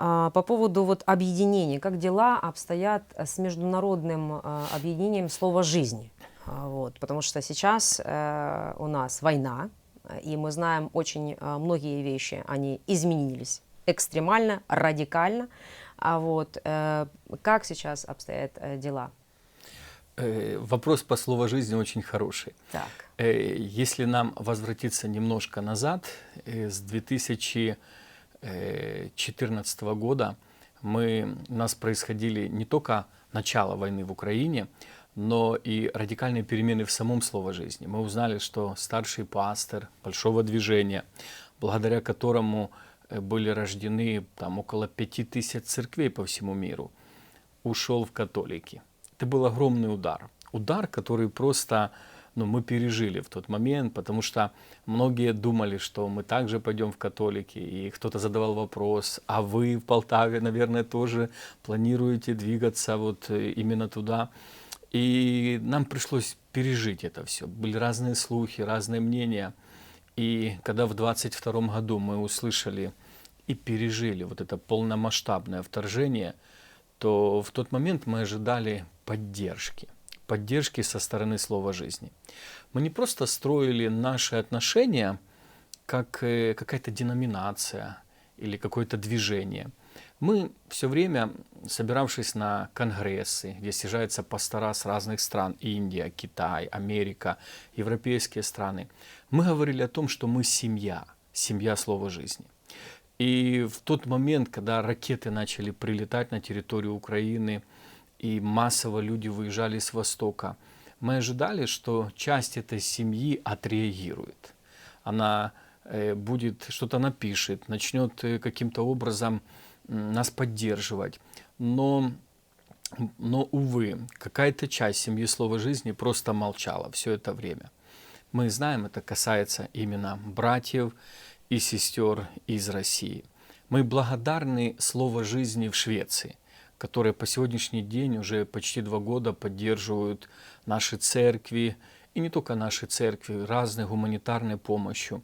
По поводу вот объединений, как дела обстоят с международным объединением слова жизни? Вот, потому что сейчас у нас война, и мы знаем очень многие вещи, они изменились экстремально, радикально. Как сейчас обстоят дела? Вопрос по слову жизни очень хороший. Так. Если нам возвратиться немножко назад, с 2014 года у нас происходили не только начало войны в Украине, но и радикальные перемены в самом слове жизни. Мы узнали, что старший пастор большого движения, благодаря которому были рождены там около 5000 церквей по всему миру, ушел в католики. Это был огромный удар. Удар, который просто мы пережили в тот момент, потому что многие думали, что мы также пойдем в католики, и кто-то задавал вопрос, а вы в Полтаве, наверное, тоже планируете двигаться вот именно туда. И нам пришлось пережить это все. Были разные слухи, разные мнения. И когда в 22 году мы услышали и пережили вот это полномасштабное вторжение, то в тот момент мы ожидали поддержки со стороны слова жизни. Мы не просто строили наши отношения как какая-то деноминация или какое-то движение. Мы все время, собиравшись на конгрессы, где съезжаются пастора с разных стран, Индия, Китай, Америка, европейские страны, мы говорили о том, что мы семья слова жизни. И в тот момент, когда ракеты начали прилетать на территорию Украины, и массово люди выезжали с Востока, мы ожидали, что часть этой семьи отреагирует. Она будет, что-то напишет, начнет каким-то образом нас поддерживать. Но, увы, какая-то часть семьи слова жизни просто молчала все это время. Мы знаем, это касается именно братьев и сестер из России. Мы благодарны слову жизни в Швеции, которые по сегодняшний день уже почти 2 года поддерживают наши церкви, и не только наши церкви, разной гуманитарной помощью.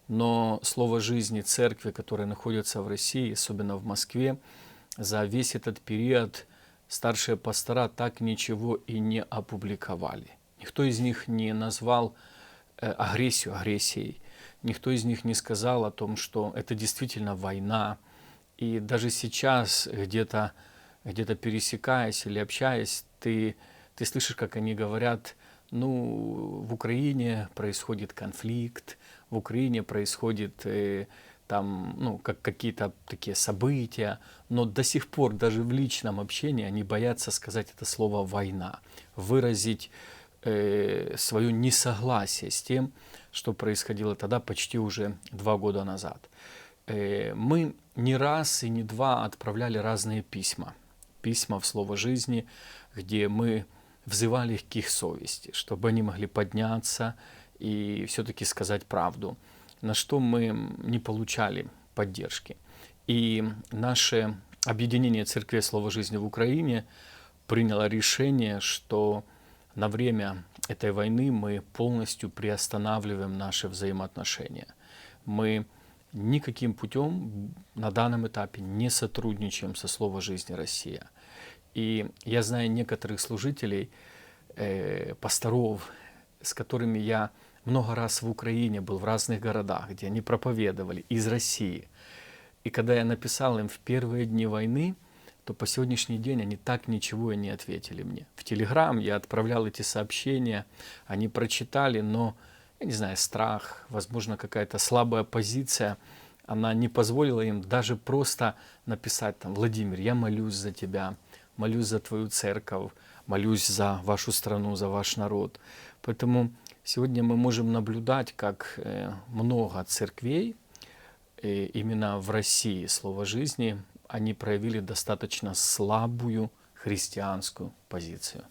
Но слово жизни церкви, которые находятся в России, особенно в Москве, за весь этот период старшие пастора так ничего и не опубликовали. Никто из них не назвал агрессию агрессией. Никто из них не сказал о том, что это действительно война. И даже сейчас, где-то пересекаясь или общаясь, ты слышишь, как они говорят, в Украине происходит конфликт, в Украине происходит как какие-то такие события, но до сих пор даже в личном общении они боятся сказать это слово «война», выразить свое несогласие с тем, что происходило тогда почти уже 2 года назад. Мы не раз и не два отправляли разные письма в Слово жизни, где мы взывали их к их совести, чтобы они могли подняться и все-таки сказать правду, на что мы не получали поддержки. И наше объединение Церкви Слова жизни в Украине приняло решение, что на время этой войны мы полностью приостанавливаем наши взаимоотношения. Мы никаким путем на данном этапе не сотрудничаем со Слово жизни Россия. И я знаю некоторых служителей, пасторов, с которыми я много раз в Украине был, в разных городах, где они проповедовали из России. И когда я написал им в первые дни войны, то по сегодняшний день они так ничего и не ответили мне. В Телеграм я отправлял эти сообщения, они прочитали, но, я не знаю, страх, возможно, какая-то слабая позиция, она не позволила им даже просто написать там: «Владимир, я молюсь за тебя, молюсь за твою церковь, молюсь за вашу страну, за ваш народ». Поэтому сегодня мы можем наблюдать, как много церквей именно в России Слово жизни, они проявили достаточно слабую христианскую позицию.